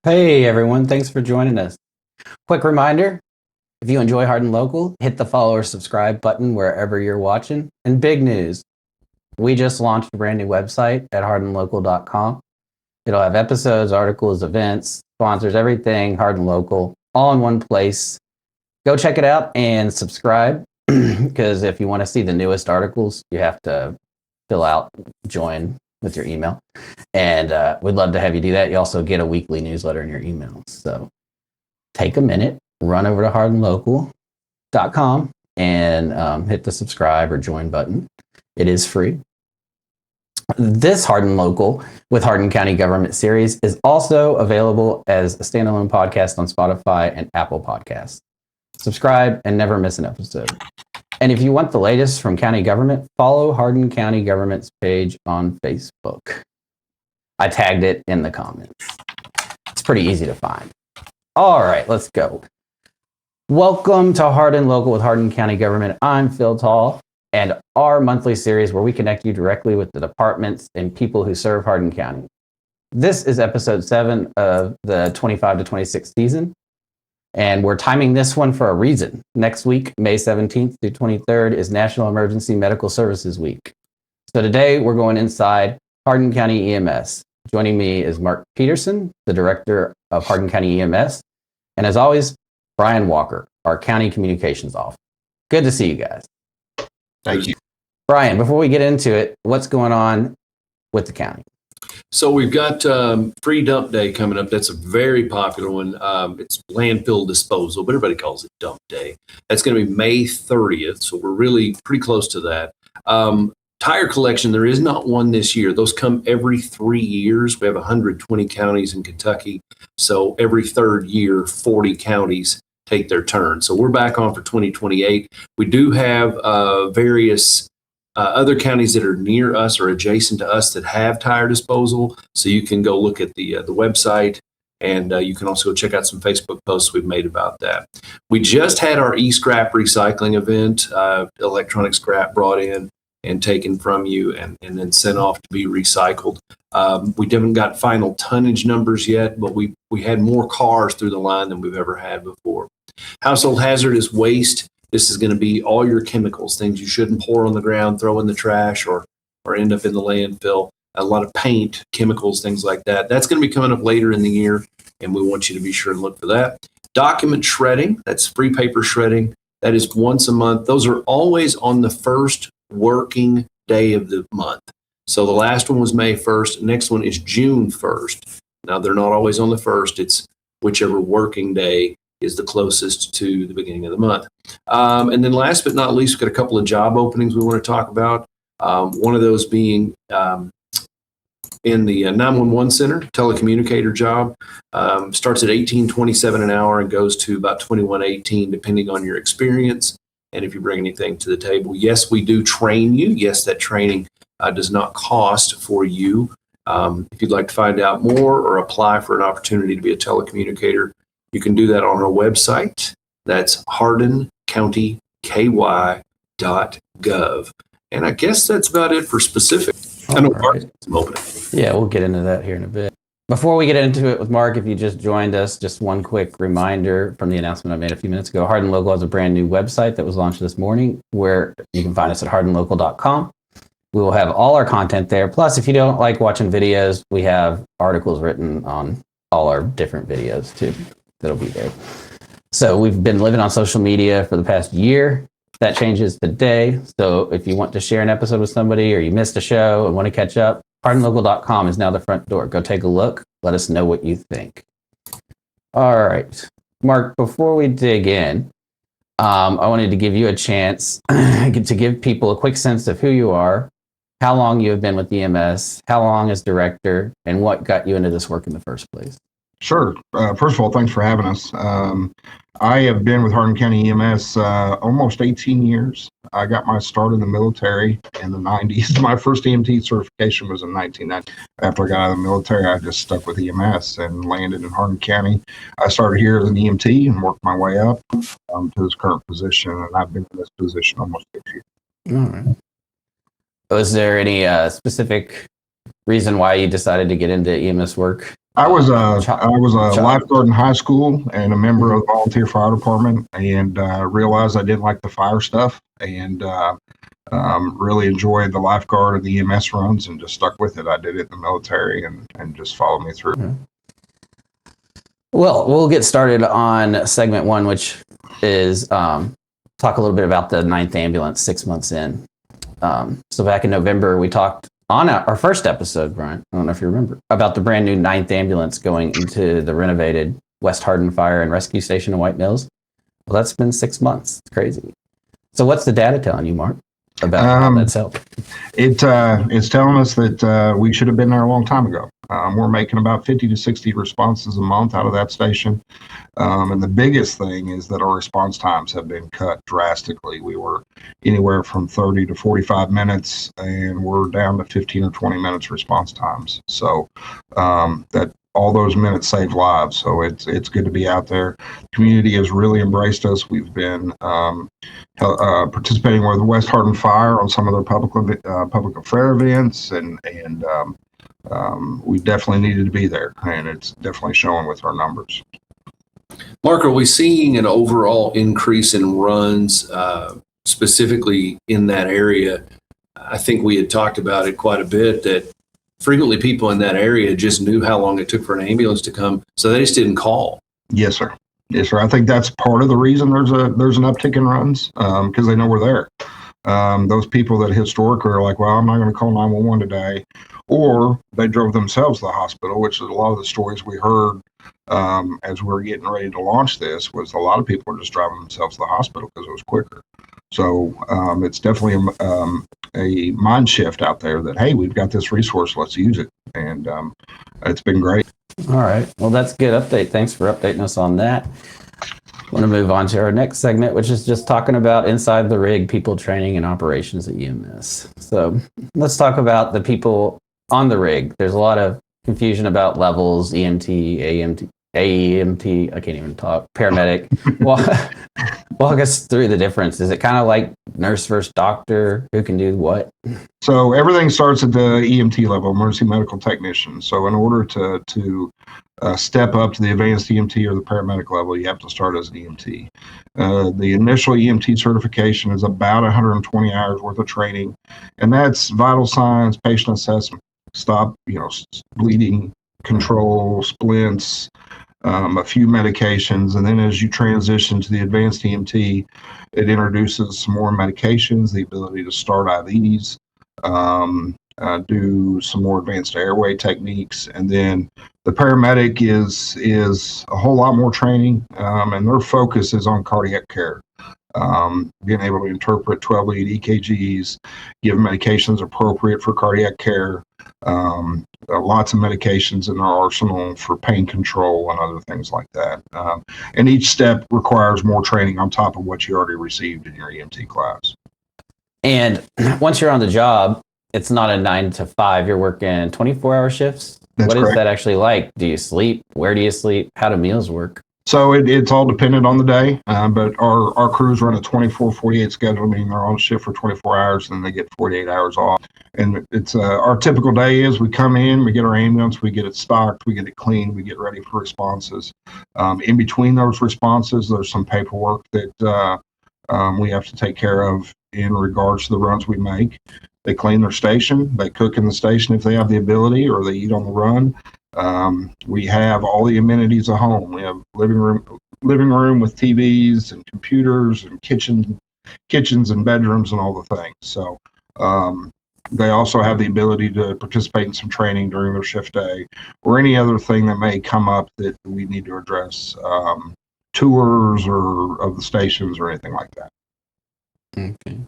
Hey everyone, thanks for joining us. Quick reminder, if you enjoy Hardin Local, hit the follow or subscribe button wherever you're watching. And big news, we just launched a brand new website at hardinlocal.com. It'll have episodes, articles, events, sponsors, everything Hardin Local, all in one place. Go check it out and subscribe because if you want to see the newest articles, you have to fill out, join with your email. And we'd love to have you do that. You also get a weekly newsletter in your email. So take a minute, run over to hardinlocal.com and hit the subscribe or join button. It is free. This Hardin Local with Hardin County Government series is also available as a standalone podcast on Spotify and Apple Podcasts. Subscribe and never miss an episode. And if you want the latest from county government, follow Hardin County Government's page on Facebook. I tagged it in the comments. It's pretty easy to find. All right, let's go. Welcome to Hardin Local with Hardin County Government. I'm Phil Tall, and our monthly series where we connect you directly with the departments and people who serve Hardin County. This is episode 7 of the 25 to 26 season. And we're timing this one for a reason. Next week, May 17th through 23rd, is National Emergency Medical Services Week. So today we're going inside Hardin County EMS. Joining me is Mark Peterson, the director of Hardin County EMS. And as always, Brian Walker, our county communications officer. Good to see you guys. Thank you. Brian, before we get into it, what's going on with the county? So we've got free dump day coming up. That's a very popular one. It's landfill disposal, but everybody calls it dump day. That's going to be May 30th. So we're really pretty close to that. Tire collection, there is not one this year. Those come every 3 years. We have 120 counties in Kentucky. So every third year, 40 counties take their turn. So we're back on for 2028. We do have various other counties that are near us or adjacent to us that have tire disposal. So you can go look at the website, and you can also go check out some Facebook posts we've made about that. We just had our e-scrap recycling event, electronic scrap brought in and taken from you and then sent off to be recycled. We haven't got final tonnage numbers yet, but we had more cars through the line than we've ever had before. Household hazardous waste. This is going to be all your chemicals, things you shouldn't pour on the ground, throw in the trash, or end up in the landfill. A lot of paint, chemicals, things like that. That's going to be coming up later in the year, and we want you to be sure to look for that. Document shredding, that's free paper shredding. That is once a month. Those are always on the first working day of the month. So the last one was May 1st. Next one is June 1st. Now, they're not always on the 1st. It's whichever working day is the closest to the beginning of the month. And then last but not least, we've got a couple of job openings we want to talk about. One of those being in the 911 center, telecommunicator job. Starts at $18.27 an hour and goes to about $21.18 depending on your experience and if you bring anything to the table. Yes, we do train you. Yes, that training does not cost for you. If you'd like to find out more or apply for an opportunity to be a telecommunicator, you can do that on our website. That's hardincountyky.gov. And I guess that's about it for specific. I know Mark's opening. Yeah, we'll get into that here in a bit. Before we get into it with Mark, if you just joined us, just one quick reminder from the announcement I made a few minutes ago. Hardin Local has a brand new website that was launched this morning where you can find us at hardinlocal.com. We will have all our content there. Plus, if you don't like watching videos, we have articles written on all our different videos too. That'll be there. So we've been living on social media for the past year. That changes today. So if you want to share an episode with somebody or you missed a show and want to catch up, hardinlocal.com is now the front door. Go take a look. Let us know what you think. All right. Mark, before we dig in, I wanted to give you a chance to give people a quick sense of who you are, how long you have been with EMS, how long as director, and what got you into this work in the first place. Sure. First of all, thanks for having us. I have been with Hardin County EMS almost 18 years. I got my start in the military in the 90s. My first EMT certification was in 1990. After I got out of the military, I just stuck with EMS and landed in Hardin County. I started here as an EMT and worked my way up to this current position, and I've been in this position almost 6 years. All right. Was there any specific reason why you decided to get into EMS work? I was a lifeguard in high school and a member of the volunteer fire department, and realized I didn't like the fire stuff, and really enjoyed the lifeguard and the EMS runs, and just stuck with it. I did it in the military, and just followed me through. Mm-hmm. Well, we'll get started on segment one, which is talk a little bit about the 9th ambulance 6 months in. So back in November, we talked on our first episode, Brian, I don't know if you remember, about the brand new 9th ambulance going into the renovated West Hardin Fire and Rescue Station in White Mills. Well, that's been 6 months. It's crazy. So what's the data telling you, Mark, about how that's helped? It's telling us that we should have been there a long time ago. We're making about 50 to 60 responses a month out of that station. And the biggest thing is that our response times have been cut drastically. We were anywhere from 30 to 45 minutes, and we're down to 15 or 20 minutes response times. So that all those minutes save lives. So it's good to be out there. The community has really embraced us. We've been participating with the West Hardin Fire on some of their public affair events, and we definitely needed to be there, and it's definitely showing with our numbers. Mark, are we seeing an overall increase in runs, specifically in that area? I think we had talked about it quite a bit, that frequently people in that area just knew how long it took for an ambulance to come, so they just didn't call. Yes, sir. Yes, sir. I think that's part of the reason there's an uptick in runs, because they know we're there. Those people that historically are like, well, I'm not going to call 911 today, or they drove themselves to the hospital, which is a lot of the stories we heard as we were getting ready to launch this, was a lot of people were just driving themselves to the hospital because it was quicker. So it's definitely a mind shift out there that, hey, we've got this resource, let's use it. And it's been great. All right. Well, that's a good update. Thanks for updating us on that. I want to move on to our next segment, which is just talking about inside the rig, people training and operations at EMS. So let's talk about the people on the rig. There's a lot of confusion about levels, EMT, AEMT, I can't even talk, paramedic. Walk us through the difference. Is it kind of like nurse versus doctor? Who can do what? So everything starts at the EMT level, emergency medical technician. So in order to step up to the advanced EMT or the paramedic level, you have to start as an EMT. The initial EMT certification is about 120 hours worth of training, and that's vital signs, patient assessment, stop, bleeding, control, splints, a few medications, and then as you transition to the advanced EMT, it introduces some more medications, the ability to start IVs, do some more advanced airway techniques, and then the paramedic is a whole lot more training, and their focus is on cardiac care. Being able to interpret 12-lead EKGs, give medications appropriate for cardiac care, lots of medications in their arsenal for pain control and other things like that. And each step requires more training on top of what you already received in your EMT class. And once you're on the job, it's not a 9 to 5. You're working 24-hour shifts. That's what correct. Is that actually like? Do you sleep? Where do you sleep? How do meals work? So it's all dependent on the day, but our crews run a 24/48 schedule, meaning they're on shift for 24 hours and they get 48 hours off. And it's our typical day is we come in, we get our ambulance, we get it stocked, we get it cleaned, we get ready for responses. In between those responses, there's some paperwork that we have to take care of in regards to the runs we make. They clean their station, they cook in the station if they have the ability, or they eat on the run. We have all the amenities of home. We have living room with TVs and computers and kitchens and bedrooms and all the things. So they also have the ability to participate in some training during their shift day or any other thing that may come up that we need to address, tours or of the stations or anything like that. Okay.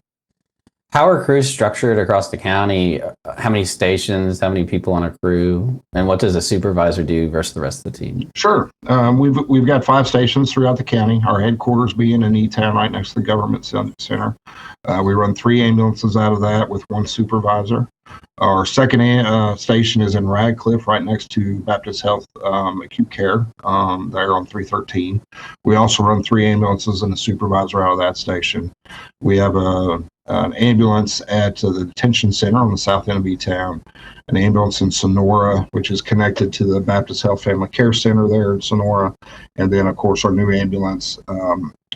How are crews structured across the county? How many stations, how many people on a crew, and what does a supervisor do versus the rest of the team? Sure. We've got 5 stations throughout the county, our headquarters being in E-Town right next to the government center. We run 3 ambulances out of that with 1 supervisor. Our second station is in Radcliffe, right next to Baptist Health Acute Care, there on 313. We also run 3 ambulances and a supervisor out of that station. We have an ambulance at the detention center on the south end of E-Town, an ambulance in Sonora, which is connected to the Baptist Health Family Care Center there in Sonora, and then, of course, our new ambulance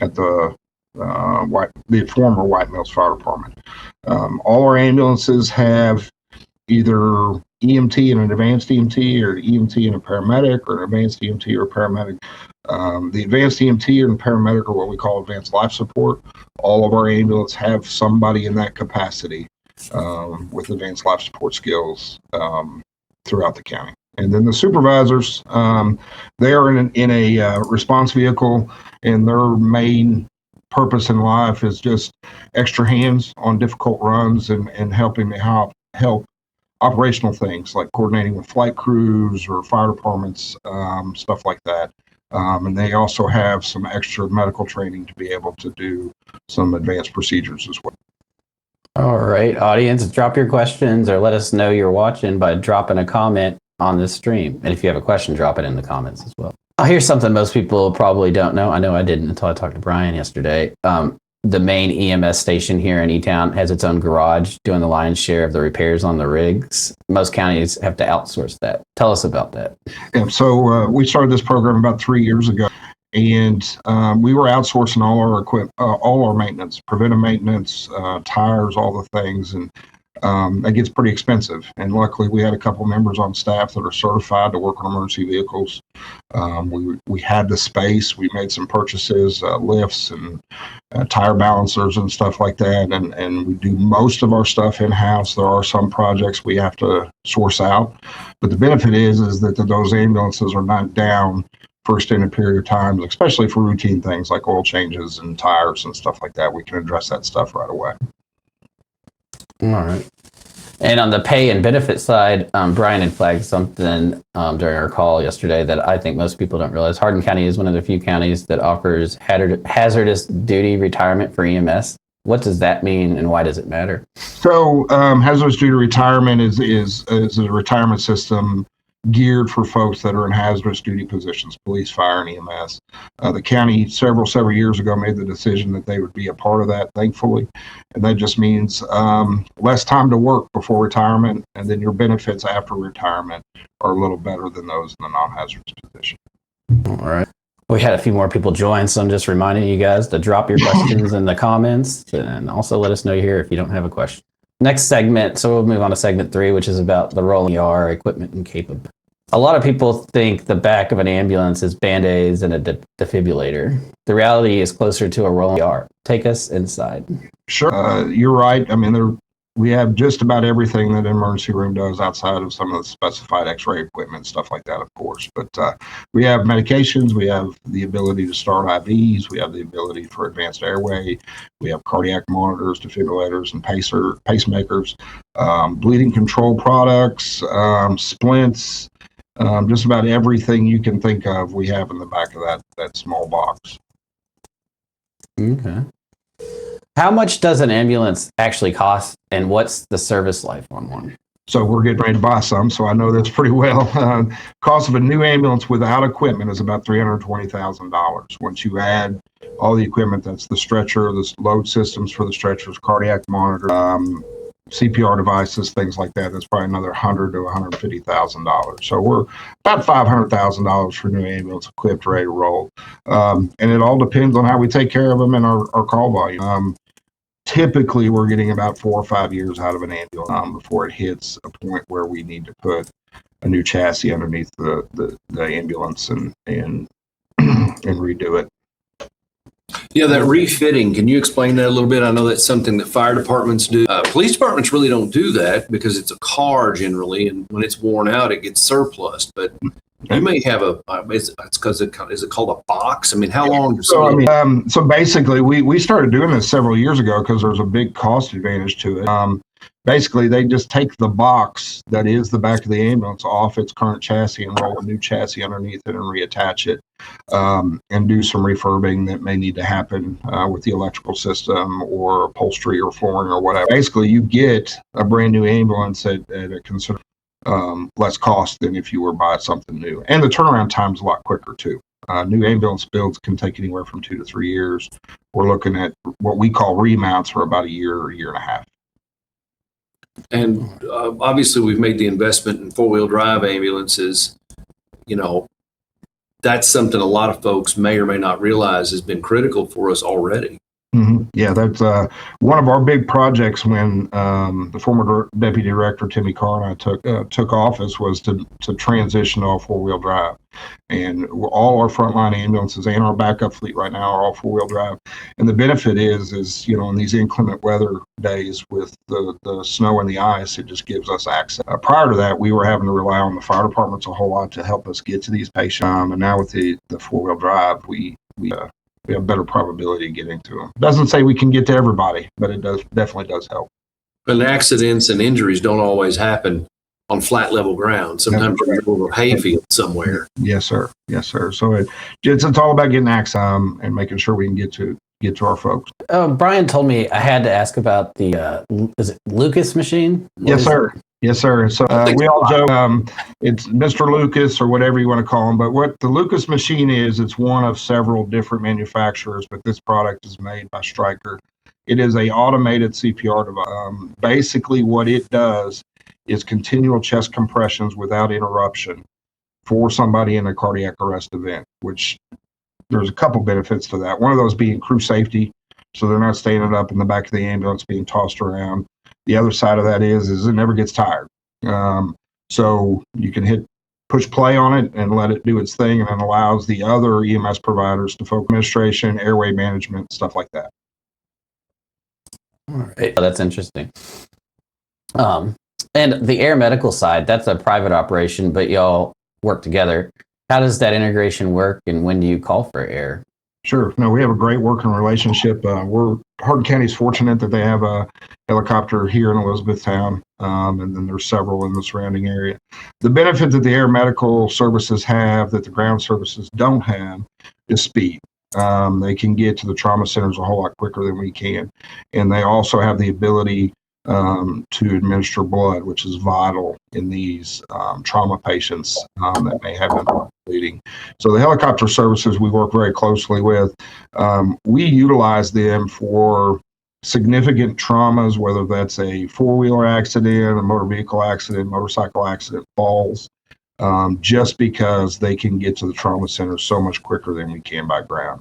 at the former White Mills Fire Department. All our ambulances have either EMT and an advanced EMT, or EMT and a paramedic, or an advanced EMT or a paramedic. The advanced EMT and paramedic are what we call advanced life support. All of our ambulances have somebody in that capacity with advanced life support skills throughout the county. And then the supervisors, they are in a response vehicle, and their main purpose in life is just extra hands on difficult runs and helping to help operational things like coordinating with flight crews or fire departments, stuff like that. And they also have some extra medical training to be able to do some advanced procedures as well. All right, audience, drop your questions or let us know you're watching by dropping a comment on this stream. And if you have a question, drop it in the comments as well. Here's something most people probably don't know. I know I didn't until I talked to Brian yesterday. The main EMS station here in E-Town has its own garage doing the lion's share of the repairs on the rigs. Most counties have to outsource that. Tell us about that. Yeah, so we started this program about 3 years ago, and we were outsourcing all our equipment, all our maintenance, preventive maintenance, tires, all the things, and that gets pretty expensive. And luckily, we had a couple members on staff that are certified to work on emergency vehicles. We had the space. We made some purchases, lifts and tire balancers and stuff like that. And we do most of our stuff in-house. There are some projects we have to source out. But the benefit is that those ambulances are not down for extended period of time, especially for routine things like oil changes and tires and stuff like that. We can address that stuff right away. All right. And on the pay and benefit side, Brian had flagged something during our call yesterday that I think most people don't realize. Hardin County is one of the few counties that offers hazardous duty retirement for EMS. What does that mean, and why does it matter? So hazardous duty retirement is a retirement system geared for folks that are in hazardous duty positions, police, fire, and EMS. The county several years ago made the decision that they would be a part of that, thankfully. And that just means less time to work before retirement, and then your benefits after retirement are a little better than those in the non-hazardous position. All right. We had a few more people join, so I'm just reminding you guys to drop your questions in the comments, and also let us know here if you don't have a question. Next segment, so we'll move on to segment 3, which is about the rolling ER equipment and capability. A lot of people think the back of an ambulance is Band-Aids and a defibrillator. The reality is closer to a rolling ER. Take us inside. Sure. You're right. I mean, we have just about everything that an emergency room does outside of some of the specified x-ray equipment, stuff like that, of course. But we have medications. We have the ability to start IVs. We have the ability for advanced airway. We have cardiac monitors, defibrillators, and pacemakers, bleeding control products, splints, just about everything you can think of we have in the back of that small box. Okay. How much does an ambulance actually cost, and what's the service life on one? So we're getting ready to buy some, so I know this pretty well. Cost of a new ambulance without equipment is about $320,000. Once you add all the equipment, that's the stretcher, the load systems for the stretchers, cardiac monitor, CPR devices, things like that, that's probably another $100,000 to $150,000. So we're about $500,000 for new ambulance equipped, ready to roll. And it all depends on how we take care of them and our call volume. Typically, we're getting about 4 or 5 years out of an ambulance before it hits a point where we need to put a new chassis underneath the ambulance and redo it. Yeah, that refitting, can you explain that a little bit? I know that's something that fire departments do. Police departments really don't do that because it's a car generally, and when it's worn out, it gets surplus. But you may have is it called a box? I mean, how long? So basically, we started doing this several years ago because there's a big cost advantage to it. Basically, they just take the box that is the back of the ambulance off its current chassis and roll a new chassis underneath it and reattach it, and do some refurbing that may need to happen with the electrical system or upholstery or flooring or whatever. Basically, you get a brand new ambulance at a considerable less cost than if you were buying something new. And the turnaround time is a lot quicker too. New ambulance builds can take anywhere from 2 to 3 years. We're looking at what we call remounts for about a year or a year and a half. And obviously, we've made the investment in four-wheel drive ambulances. You know, that's something a lot of folks may or may not realize has been critical for us already. Mm-hmm. Yeah, that's one of our big projects when the former deputy director Timmy Carr and I took office was to transition to all four-wheel drive, and all our frontline ambulances and our backup fleet right now are all four-wheel drive. And the benefit is in these inclement weather days with the snow and the ice, it just gives us access. Prior to that, we were having to rely on the fire departments a whole lot to help us get to these patients, and now with the four-wheel drive, we have better probability of getting to them. Doesn't say we can get to everybody, but it definitely does help. And accidents and injuries don't always happen on flat level ground. Sometimes you're in a hayfield somewhere. Yes, sir. Yes, sir. So it's all about getting access and making sure we can get to our folks. Brian told me I had to ask about the is it Lucas machine? Yes, sir. Yes, sir. So we all joke it's Mr. Lucas or whatever you want to call him. But what the Lucas machine is, it's one of several different manufacturers, but this product is made by Stryker. It is a automated CPR device. Basically, what it does is continual chest compressions without interruption for somebody in a cardiac arrest event, which there's a couple benefits to that. One of those being crew safety, so they're not standing up in the back of the ambulance being tossed around. The other side of that is it never gets tired. So you can push play on it and let it do its thing, and it allows the other EMS providers to focus administration, airway management, stuff like that. All right. That's interesting. And the air medical side, that's a private operation, but y'all work together. How does that integration work, and when do you call for air? Sure. No, we have a great working relationship. Hardin County's fortunate that they have a helicopter here in Elizabethtown, and then there's several in the surrounding area. The benefit that the air medical services have that the ground services don't have is speed. They can get to the trauma centers a whole lot quicker than we can, and they also have the ability to administer blood, which is vital in these trauma patients that may have bleeding. So the helicopter services we work very closely with, we utilize them for significant traumas, whether that's a four-wheeler accident, a motor vehicle accident, motorcycle accident, falls, just because they can get to the trauma center so much quicker than we can by ground.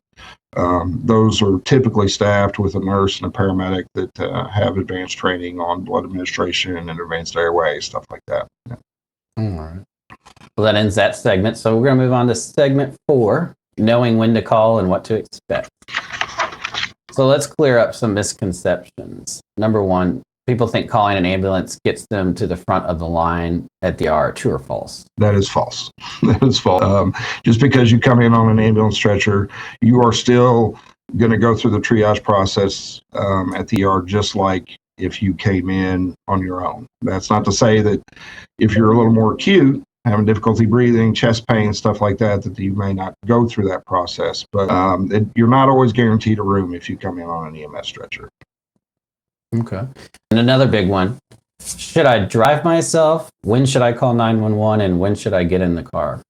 Those are typically staffed with a nurse and a paramedic that have advanced training on blood administration and advanced airway, stuff like that. Yeah. All right. Well, that ends that segment. So we're going to move on to segment 4, knowing when to call and what to expect. So let's clear up some misconceptions. Number 1, people think calling an ambulance gets them to the front of the line at the ER. True or false? That is false. That is false. Just because you come in on an ambulance stretcher, you are still going to go through the triage process at the ER, just like if you came in on your own. That's not to say that if you're a little more acute, having difficulty breathing, chest pain, stuff like that, that you may not go through that process. But you're not always guaranteed a room if you come in on an EMS stretcher. Okay. And another big one, should I drive myself? When should I call 911, and when should I get in the car?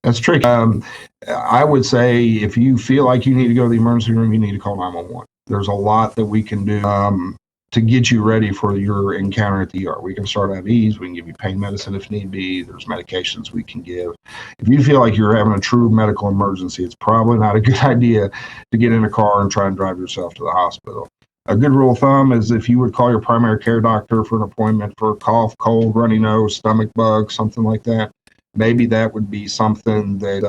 That's tricky. I would say if you feel like you need to go to the emergency room, you need to call 911. There's a lot that we can do to get you ready for your encounter at the ER. We can start IVs. We can give you pain medicine if need be. There's medications we can give. If you feel like you're having a true medical emergency, it's probably not a good idea to get in a car and try and drive yourself to the hospital. A good rule of thumb is if you would call your primary care doctor for an appointment for a cough, cold, runny nose, stomach bug, something like that, maybe that would be something that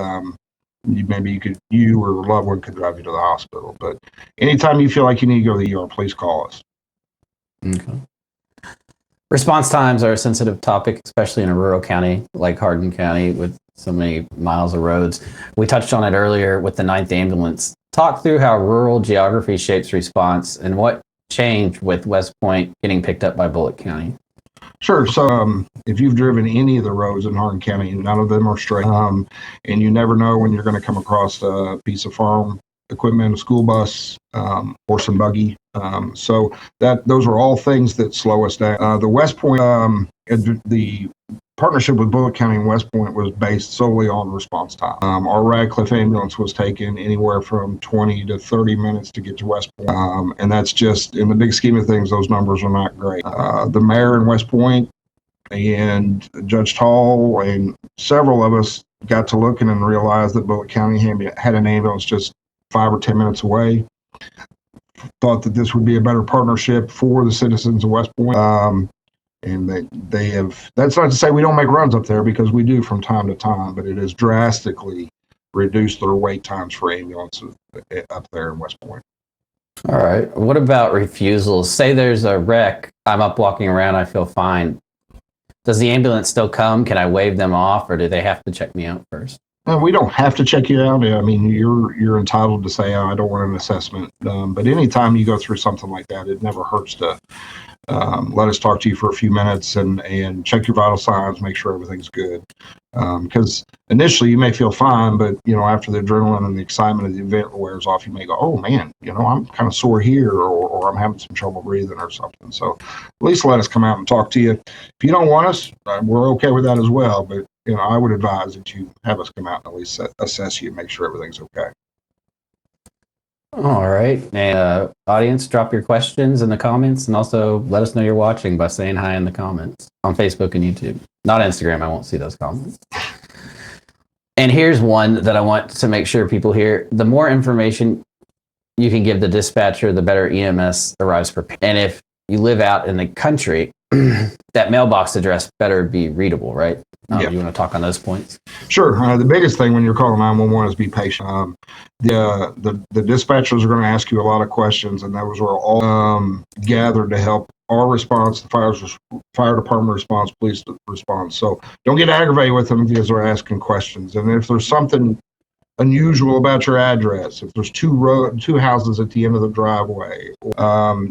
you or a loved one could drive you to the hospital. But anytime you feel like you need to go to the ER, please call us. Okay. Response times are a sensitive topic, especially in a rural county like Hardin County with so many miles of roads. We touched on it earlier with the 9th ambulance. Talk through how rural geography shapes response and what changed with West Point getting picked up by Bullitt County? Sure. So if you've driven any of the roads in Hardin County, none of them are straight, and you never know when you're going to come across a piece of farm equipment, a school bus, horse and buggy. So those are all things that slow us down. The West Point, the partnership with Bullitt County and West Point was based solely on response time. Our Radcliffe ambulance was taken anywhere from 20 to 30 minutes to get to West Point. And that's just, in the big scheme of things, those numbers are not great. The mayor in West Point and Judge Tall and several of us got to looking and realized that Bullitt County had an ambulance just 5 or 10 minutes away. Thought that this would be a better partnership for the citizens of West Point. And they have, that's not to say we don't make runs up there, because we do from time to time, but it has drastically reduced their wait times for ambulances up there in West Point. All right. What about refusals? Say there's a wreck. I'm up walking around. I feel fine. Does the ambulance still come? Can I wave them off, or do they have to check me out first? No, we don't have to check you out. I mean, you're entitled to say, I don't want an assessment. But anytime you go through something like that, it never hurts to let us talk to you for a few minutes and check your vital signs, make sure everything's good. Because initially you may feel fine, but after the adrenaline and the excitement of the event wears off, you may go, oh man, I'm kind of sore here, or I'm having some trouble breathing or something. So at least let us come out and talk to you. If you don't want us, we're okay with that as well. But I would advise that you have us come out and at least assess you and make sure everything's okay. All right. And audience, drop your questions in the comments, and also let us know you're watching by saying hi in the comments on Facebook and YouTube. Not Instagram. I won't see those comments. And here's one that I want to make sure people hear. The more information you can give the dispatcher, the better EMS arrives prepared. And if you live out in the country, that mailbox address better be readable, right? Yeah. You want to talk on those points? Sure. The biggest thing when you're calling 911 is be patient. The dispatchers are going to ask you a lot of questions, and those are all gathered to help our response, the fire department response, police response. So don't get aggravated with them because they're asking questions. And if there's something unusual about your address, if there's two houses at the end of the driveway,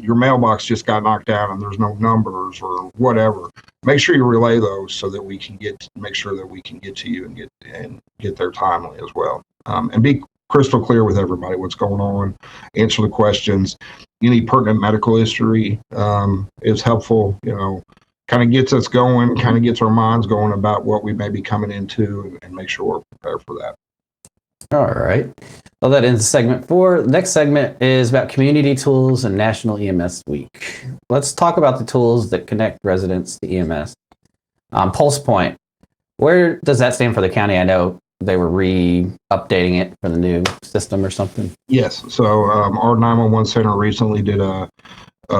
your mailbox just got knocked down and there's no numbers or whatever, make sure you relay those so that we can make sure that we can get to you and get there timely as well. And be crystal clear with everybody what's going on, answer the questions. Any pertinent medical history is helpful, kind of gets us going, kind of gets our minds going about what we may be coming into, and make sure we're prepared for that. All right. Well, that ends segment 4. The next segment is about community tools and National EMS Week. Let's talk about the tools that connect residents to EMS. Pulse Point, where does that stand for the county? I know they were updating it for the new system or something. Yes. So our 911 center recently did a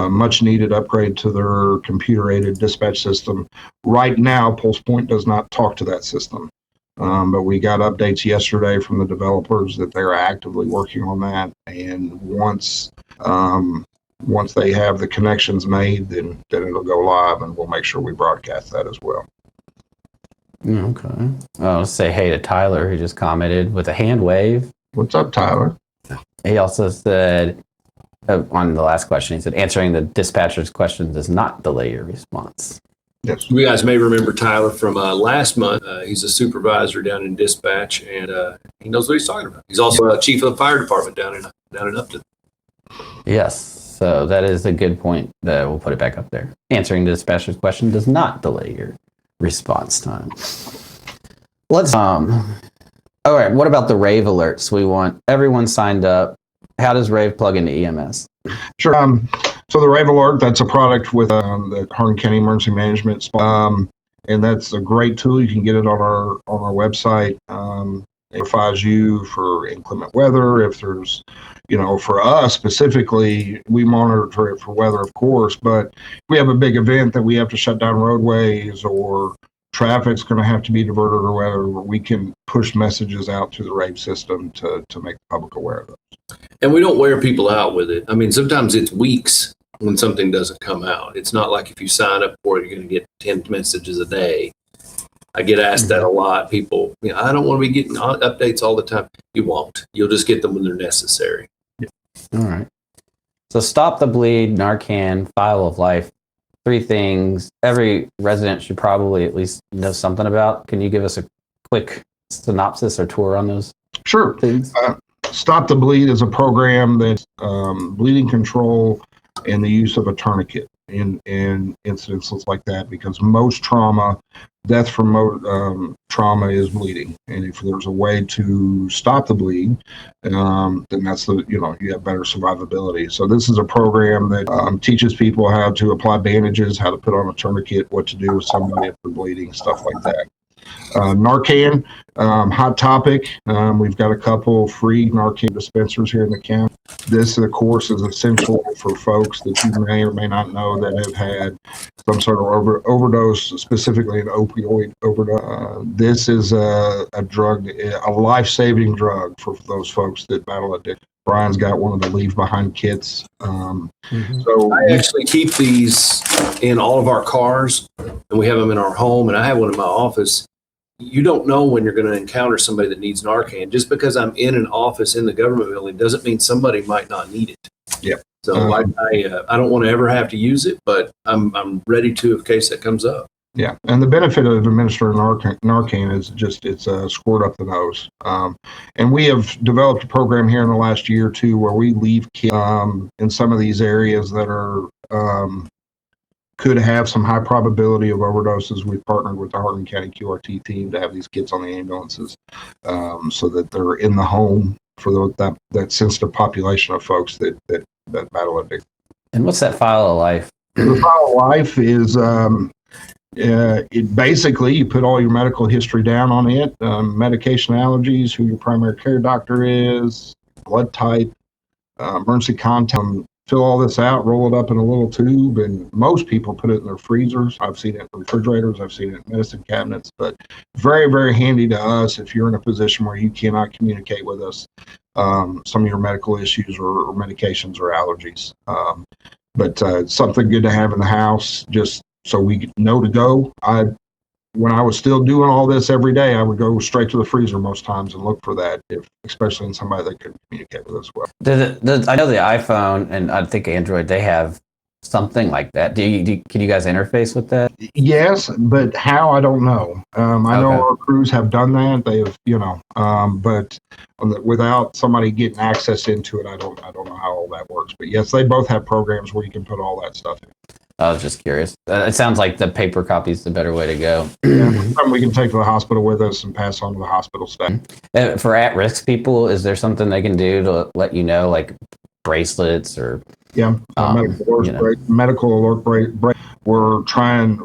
much needed upgrade to their computer-aided dispatch system. Right now, Pulse Point does not talk to that system. But we got updates yesterday from the developers that they're actively working on that. And once they have the connections made, then it'll go live, and we'll make sure we broadcast that as well. Okay. I'll say hey to Tyler, who just commented with a hand wave. What's up, Tyler? He also said, on the last question, he said, answering the dispatcher's question does not delay your response. Yes. You guys may remember Tyler from last month. He's a supervisor down in dispatch, and he knows what he's talking about. He's also a chief of the fire department down in Upton. Yes, so that is a good point. We'll put it back up there. Answering the dispatcher's question does not delay your response time. Let's all right, what about the rave alerts? We want everyone signed up. How does rave plug into EMS? Sure. So the Rave Alert, that's a product with the Hardin County Emergency Management, and that's a great tool. You can get it on our website. It notifies you for inclement weather. If there's, for us specifically, we monitor it for weather, of course, but we have a big event that we have to shut down roadways, or traffic's going to have to be diverted, or whatever, we can push messages out to the Rave system to make the public aware of those. And we don't wear people out with it. I mean, sometimes it's weeks when something doesn't come out. It's not like if you sign up for it, you're going to get 10 messages a day. I get asked that a lot. People, I don't want to be getting updates all the time. You won't. You'll just get them when they're necessary. All right. So stop the bleed, Narcan, file of life, 3 things every resident should probably at least know something about. Can you give us a quick synopsis or tour on those Sure. things? Stop the Bleed is a program that's bleeding control and the use of a tourniquet in incidences like that, because most trauma, death from trauma is bleeding. And if there's a way to stop the bleed, then that's you have better survivability. So this is a program that teaches people how to apply bandages, how to put on a tourniquet, what to do with somebody if they're bleeding, stuff like that. Narcan, hot topic. We've got a couple free Narcan dispensers here in the county. This, of course, is essential for folks that you may or may not know that have had some sort of overdose, specifically an opioid overdose. This is a drug, a life-saving drug for those folks that battle addiction. Brian's got one of the leave behind kits. So I actually keep these in all of our cars, and we have them in our home, and I have one in my office. You don't know when you're going to encounter somebody that needs Narcan. Just because I'm in an office in the government building doesn't mean somebody might not need it. Yep. So I don't want to ever have to use it, but I'm ready to in case that comes up. Yeah, and the benefit of administering Narcan is just it's a squirt up the nose. And we have developed a program here in the last year or two where we leave kids in some of these areas that are could have some high probability of overdoses. We've partnered with the Hardin County QRT team to have these kids on the ambulances so that they're in the home for that sensitive population of folks that battle addiction. And what's that file of life? The file of life is it basically, you put all your medical history down on it, medication allergies, who your primary care doctor is, blood type, emergency contact. Fill all this out, roll it up in a little tube, and most people put it in their freezers. I've seen it in refrigerators, I've seen it in medicine cabinets, but very, very handy to us if you're in a position where you cannot communicate with us some of your medical issues or medications or allergies. But it's something good to have in the house just so we know to go. When I was still doing all this every day, I would go straight to the freezer most times and look for that, especially in somebody that could communicate with us well. I know the iPhone and I think Android, they have something like that. Can you guys interface with that? Yes, but how, I don't know. I know our crews have done that. They have, but without somebody getting access into it, I don't know how all that works. But yes, they both have programs where you can put all that stuff in. I was just curious. It sounds like the paper copy is the better way to go. Yeah, something we can take to the hospital with us and pass on to the hospital staff. For at-risk people, is there something they can do to let you know, like bracelets or? Yeah, medical alert break. We're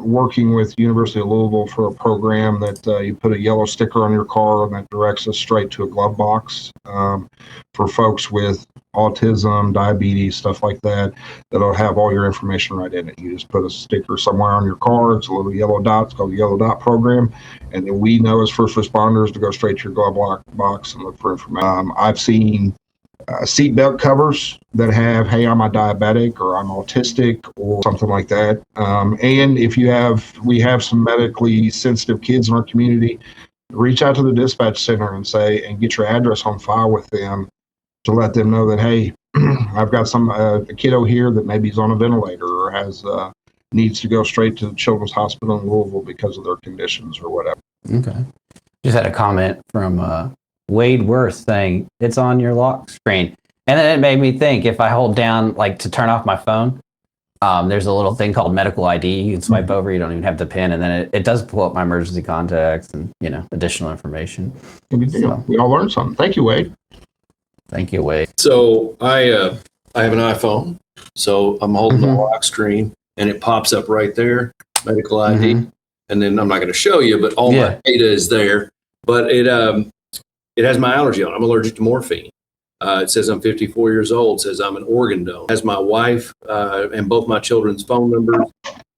working with University of Louisville for a program that you put a yellow sticker on your car and that directs us straight to a glove box for folks with autism, diabetes, stuff like that, that'll have all your information right in it. You just put a sticker somewhere on your car. It's a little yellow dot. It's called the yellow dot program. And then we know as first responders to go straight to your glove box and look for information. I've seen seatbelt covers that have, hey, I'm a diabetic or I'm autistic or something like that. And if we have some medically sensitive kids in our community, reach out to the dispatch center and get your address on file with them to let them know that, hey, I've got a kiddo here that maybe is on a ventilator or needs to go straight to the Children's Hospital in Louisville because of their conditions or whatever. Okay. Just had a comment from Wade Worth saying it's on your lock screen. And then it made me think, if I hold down like to turn off my phone, there's a little thing called medical ID. You can swipe over, you don't even have the pin, and then it does pull up my emergency contacts and additional information. Good deal. So, we all learned something. Thank you, Wade. Thank you, Wade. So I have an iPhone, so I'm holding the lock screen, and it pops up right there, medical ID, and then I'm not going to show you, but all my data is there. But it has my allergy on. I'm allergic to morphine. It says I'm 54 years old. It says I'm an organ donor. It has my wife and both my children's phone numbers.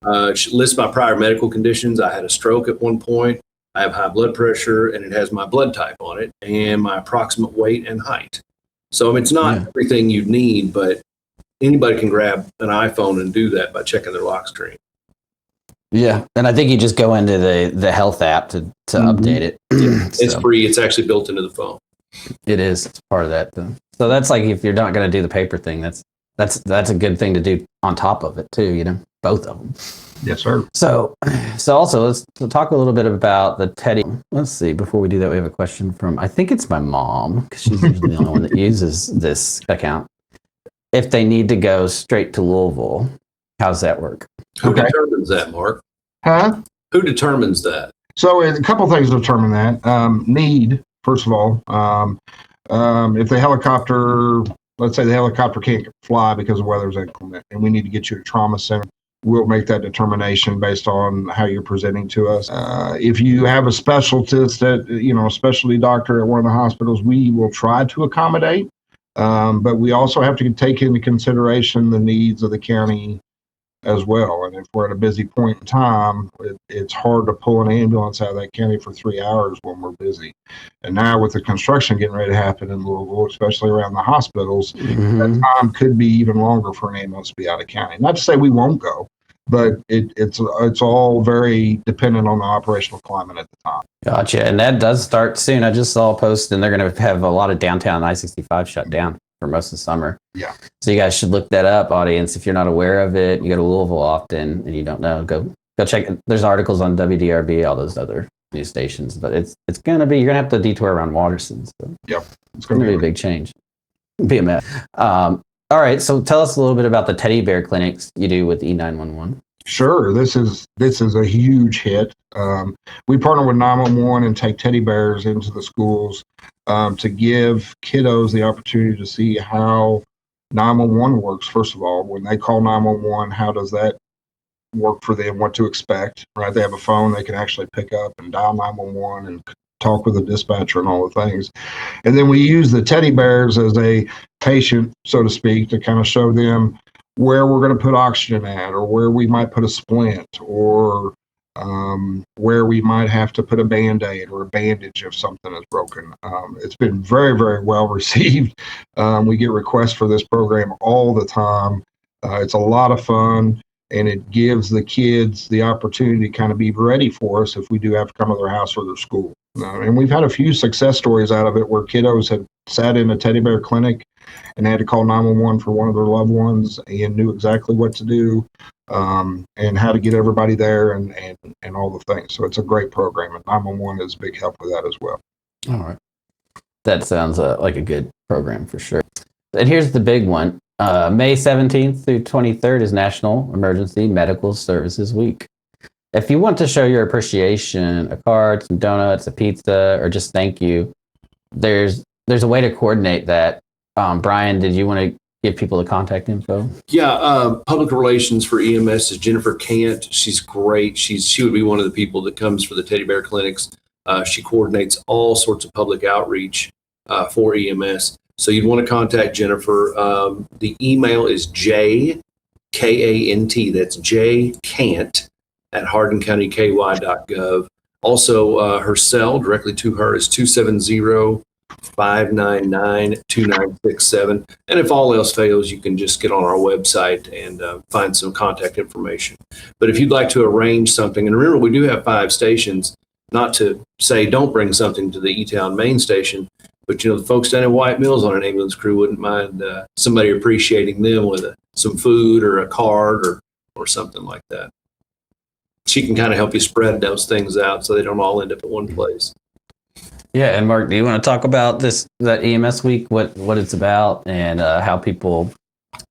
It lists my prior medical conditions. I had a stroke at one point. I have high blood pressure, and it has my blood type on it and my approximate weight and height. So it's not everything you need, but anybody can grab an iPhone and do that by checking their lock screen. Yeah, and I think you just go into the health app to update it. Yeah, it's free. It's actually built into the phone. It is. It's part of that, though. So that's like if you're not going to do the paper thing, that's That's a good thing to do on top of it too, both of them. Yes, sir. So also let's talk a little bit about the Teddy. Let's see, before we do that, we have a question from, I think it's my mom, because she's usually the only one that uses this account. If they need to go straight to Louisville, how's that work? Who determines that, Mark? Huh? Who determines that? So a couple things determine that. Need, first of all. If the helicopter, let's say the helicopter can't fly because the weather's inclement and we need to get you to trauma center, we'll make that determination based on how you're presenting to us. If you have a specialist a specialty doctor at one of the hospitals, we will try to accommodate. But we also have to take into consideration the needs of the county as well. And if we're at a busy point in time, it's hard to pull an ambulance out of that county for 3 hours when we're busy. And now with the construction getting ready to happen in Louisville, especially around the hospitals, that time could be even longer for an ambulance to be out of county. Not to say we won't go, but it's all very dependent on the operational climate at the time. Gotcha. And that does start soon. I just saw a post, and they're going to have a lot of downtown I-65 shut down for most of the summer. Yeah. So you guys should look that up, audience. If you're not aware of it, you go to Louisville often and you don't know, go check it. There's articles on WDRB, all those other news stations, but you're going to have to detour around Waterston. So yep. It's going to be a big change. Be a mess. All right. So tell us a little bit about the teddy bear clinics you do with E911. Sure. This is a huge hit. We partner with 911 and take teddy bears into the schools to give kiddos the opportunity to see how 911 works. First of all, when they call 911, how does that work for them? What to expect, right? They have a phone they can actually pick up and dial 911 and talk with the dispatcher and all the things. And then we use the teddy bears as a patient, so to speak, to kind of show them where we're going to put oxygen at, or where we might put a splint, or where we might have to put a Band-Aid or a bandage if something is broken. It's been very, very well received. We get requests for this program all the time. It's a lot of fun, and it gives the kids the opportunity to kind of be ready for us if we do have to come to their house or their school. And we've had a few success stories out of it where kiddos have sat in a teddy bear clinic and they had to call 911 for one of their loved ones and knew exactly what to do and how to get everybody there and all the things. So it's a great program, and 911 is a big help with that as well. All right. That sounds like a good program for sure. And here's the big one. May 17th through 23rd is National Emergency Medical Services Week. If you want to show your appreciation, a card, some donuts, a pizza, or just thank you, there's a way to coordinate that. Brian, did you want to give people the contact info? Yeah, public relations for EMS is Jennifer Cant. She's great. She would be one of the people that comes for the teddy bear clinics. She coordinates all sorts of public outreach for EMS. So you'd want to contact Jennifer. The email is jkant, that's jkant @hardincountyky.gov. Also, her cell directly to her is 270-599-2967. And if all else fails, you can just get on our website and find some contact information. But if you'd like to arrange something, and remember, we do have 5 stations, not to say don't bring something to the E-Town main station, but the folks down in White Mills on an ambulance crew wouldn't mind somebody appreciating them with some food or a card or something like that. She can kind of help you spread those things out so they don't all end up at one place. Yeah, and Mark, do you want to talk about that EMS week, what it's about, and how people,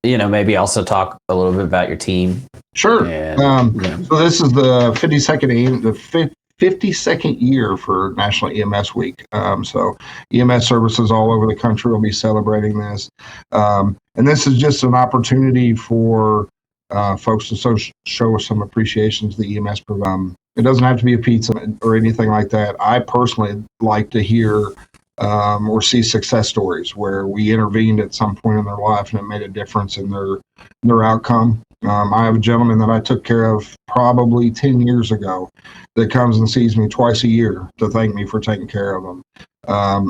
maybe also talk a little bit about your team? Sure. And, So this is the 52nd year for National EMS Week. So EMS services all over the country will be celebrating this. And this is just an opportunity for folks to show some appreciation to the EMS program. It doesn't have to be a pizza or anything like that. I personally like to hear or see success stories where we intervened at some point in their life and it made a difference in their outcome. I have a gentleman that I took care of probably 10 years ago that comes and sees me twice a year to thank me for taking care of him.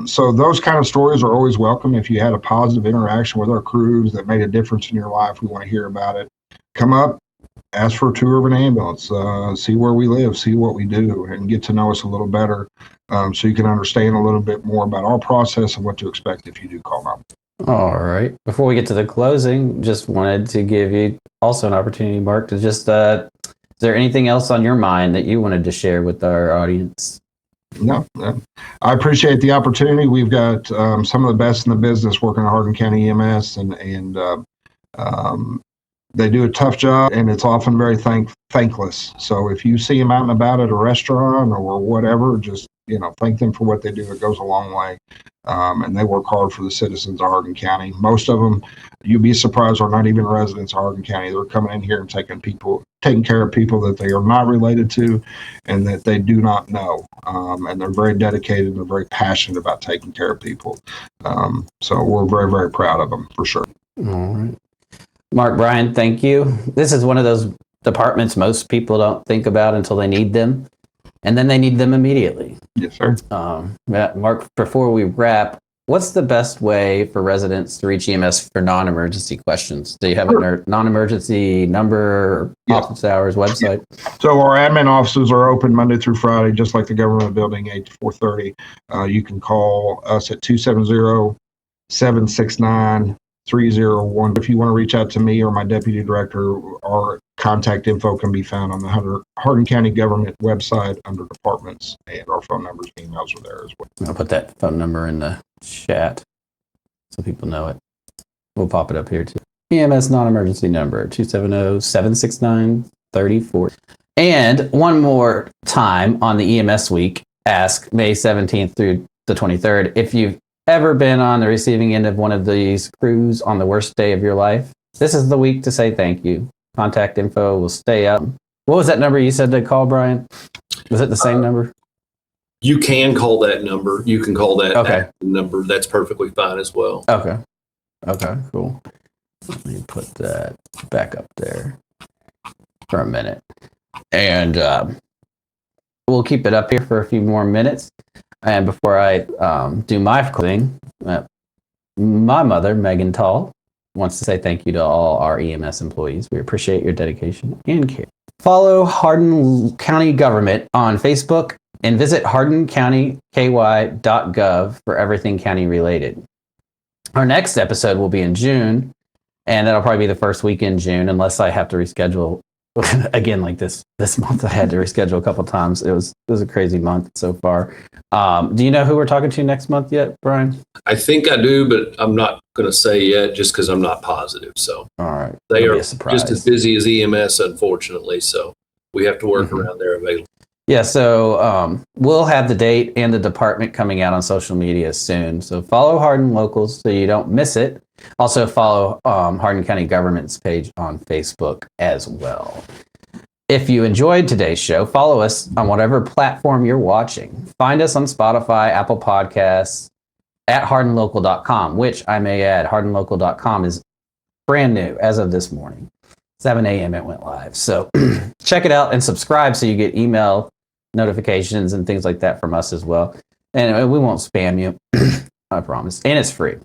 So those kind of stories are always welcome. If you had a positive interaction with our crews that made a difference in your life, we want to hear about it. Come up, ask for a tour of an ambulance, see where we live, see what we do, and get to know us a little better so you can understand a little bit more about our process and what to expect if you do call up. All right. Before we get to the closing, just wanted to give you also an opportunity, Mark, to just, is there anything else on your mind that you wanted to share with our audience? No, I appreciate the opportunity. We've got some of the best in the business working at Hardin County EMS, and they do a tough job, and it's often very thankless. So if you see them out and about at a restaurant or whatever, just thank them for what they do. It goes a long way, and they work hard for the citizens of Hardin County. Most of them, you'd be surprised, are not even residents of Hardin County. They're coming in here and taking care of people that they are not related to, and that they do not know. And they're very dedicated and they're very passionate about taking care of people. So we're very, very proud of them for sure. All right. Mark, Brian, thank you. This is one of those departments most people don't think about until they need them, and then they need them immediately. Yes, sir. Mark, before we wrap, what's the best way for residents to reach EMS for non-emergency questions? Do you have a non-emergency number, office hours, website? So our admin offices are open Monday through Friday, just like the government building, 8 to 4:30. You can call us at 270-769-301. If you want to reach out to me or my deputy director, our contact info can be found on the Hardin County government website under departments, and our phone numbers and emails are there as well. I'll put that phone number in the chat so people know it. We'll pop it up here too. EMS non-emergency number, 270-769-3040. And one more time on the EMS week, ask May 17th through the 23rd. If you've ever been on the receiving end of one of these crews on the worst day of your life, this is the week to say thank you. Contact info will stay up. What was that number you said to call, Brian? Was it the same number? You can call that number. You can call that Okay. number. That's perfectly fine as well. Okay. Okay, cool. Let me put that back up there for a minute. And we'll keep it up here for a few more minutes. And before I do my closing, my mother, Megan Tall, wants to say thank you to all our EMS employees. We appreciate your dedication and care. Follow Hardin County Government on Facebook and visit hardincountyky.gov for everything county related. Our next episode will be in June, and that'll probably be the first week in June, unless I have to reschedule again. Like this month, I had to reschedule a couple times. It was a crazy month so far. Do you know who we're talking to next month yet, Brian? I think I do, but I'm not going to say yet just because I'm not positive. So all right, they it'll are be a surprise. just as busy as EMS, unfortunately. So we have to work around their availability. Yeah, so we'll have the date and the department coming out on social media soon. So follow Hardin Locals so you don't miss it. Also follow Hardin County Government's page on Facebook as well. If you enjoyed today's show, follow us on whatever platform you're watching. Find us on Spotify, Apple Podcasts, at hardinlocal.com, which I may add, hardinlocal.com is brand new as of this morning. 7 a.m. it went live. So check it out and subscribe so you get email notifications and things like that from us as well. And we won't spam you, I promise. And it's free.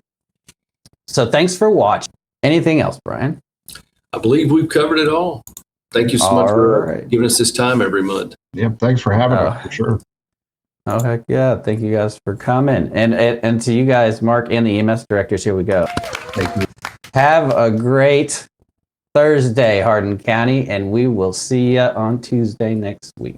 So thanks for watching. Anything else, Brian? I believe we've covered it all. Thank you so much for giving us this time every month. Yeah, thanks for having us, for sure. Oh, heck yeah. Thank you guys for coming. And to you guys, Mark and the EMS directors, here we go. Thank you. Have a great Thursday, Hardin County, and we will see you on Tuesday next week.